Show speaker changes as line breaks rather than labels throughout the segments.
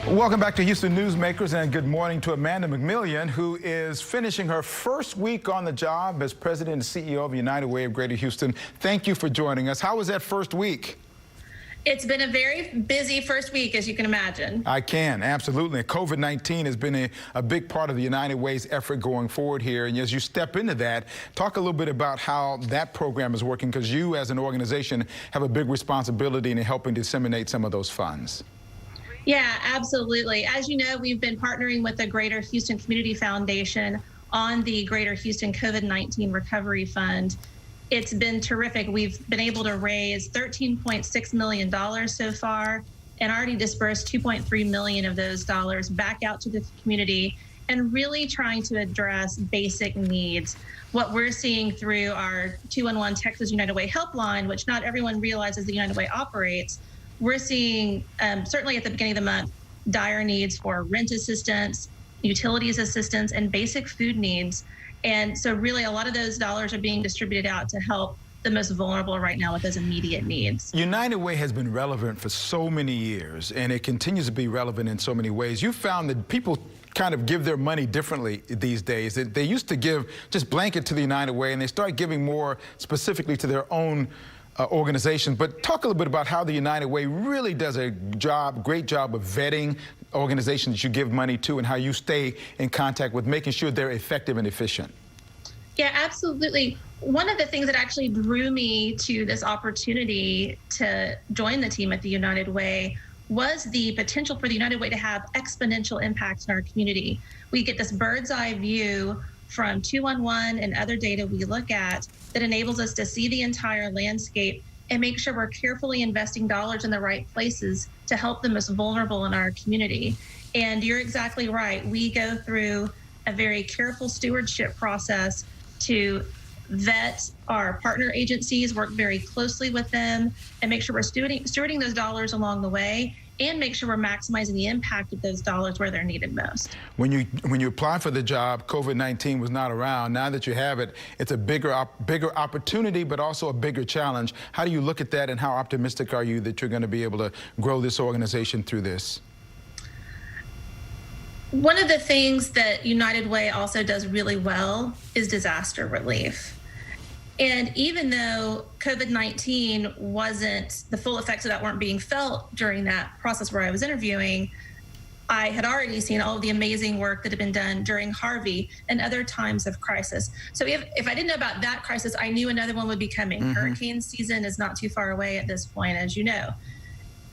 Welcome back to Houston Newsmakers, and good morning to Amanda McMillian, who is finishing her first week on the job as president and CEO of United Way of Greater Houston. Thank you for joining us. How was that first week?
It's been a very busy first week, as you can imagine.
I can, absolutely. COVID-19 has been a big part of the United Way's effort going forward here. And as you step into that, talk a little bit about how that program is working, because you as an organization have a big responsibility in helping disseminate some of those funds.
Yeah, absolutely. As you know, we've been partnering with the Greater Houston Community Foundation on the Greater Houston COVID-19 Recovery Fund. It's been terrific. We've been able to raise $13.6 million so far and already dispersed $2.3 million of those dollars back out to the community and really trying to address basic needs. What we're seeing through our 211 Texas United Way helpline, which not everyone realizes the United Way operates, we're seeing, certainly at the beginning of the month, dire needs for rent assistance, utilities assistance, and basic food needs. And so really a lot of those dollars are being distributed out to help the most vulnerable right now with those immediate needs.
United Way has been relevant for so many years, and it continues to be relevant in so many ways. You found that people kind of give their money differently these days. They used to give just blanket to the United Way, and they start giving more specifically to their own organizations. But talk a little bit about how the United Way really does a great job of vetting organizations that you give money to, and how you stay in contact with making sure they're effective and efficient.
Yeah, absolutely. One of the things that actually drew me to this opportunity to join the team at the United Way was the potential for the United Way to have exponential impacts in our community. We get this bird's eye view from 211 and other data we look at that enables us to see the entire landscape and make sure we're carefully investing dollars in the right places to help the most vulnerable in our community. And you're exactly right. We go through a very careful stewardship process to vet our partner agencies, work very closely with them, and make sure we're stewarding those dollars along the way, and make sure we're maximizing the impact of those dollars where they're needed most.
When you apply for the job, COVID-19 was not around. Now that you have it, it's a bigger opportunity, but also a bigger challenge. How do you look at that, and how optimistic are you that you're going to be able to grow this organization through this?
One of the things that United Way also does really well is disaster relief. And even though COVID-19 wasn't, the full effects of that weren't being felt during that process where I was interviewing, I had already seen all of the amazing work that had been done during Harvey and other times of crisis. So if I didn't know about that crisis, I knew another one would be coming. Hurricane season is not too far away at this point, as you know.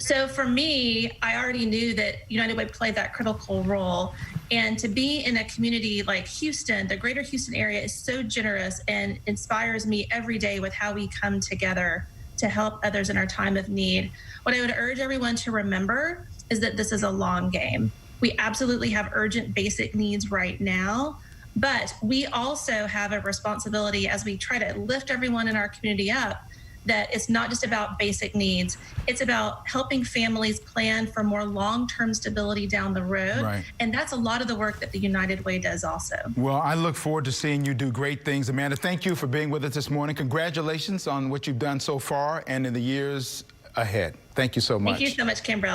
So for me, I already knew that United Way played that critical role. And to be in a community like Houston, the greater Houston area is so generous and inspires me every day with how we come together to help others in our time of need. What I would urge everyone to remember is that this is a long game. We absolutely have urgent basic needs right now, but we also have a responsibility as we try to lift everyone in our community up, that it's not just about basic needs. It's about helping families plan for more long-term stability down the road.
Right.
And that's a lot of the work that the United Way does also.
Well, I look forward to seeing you do great things. Amanda, thank you for being with us this morning. Congratulations on what you've done so far and in the years ahead. Thank you so much.
Thank you so much, Kimbrell.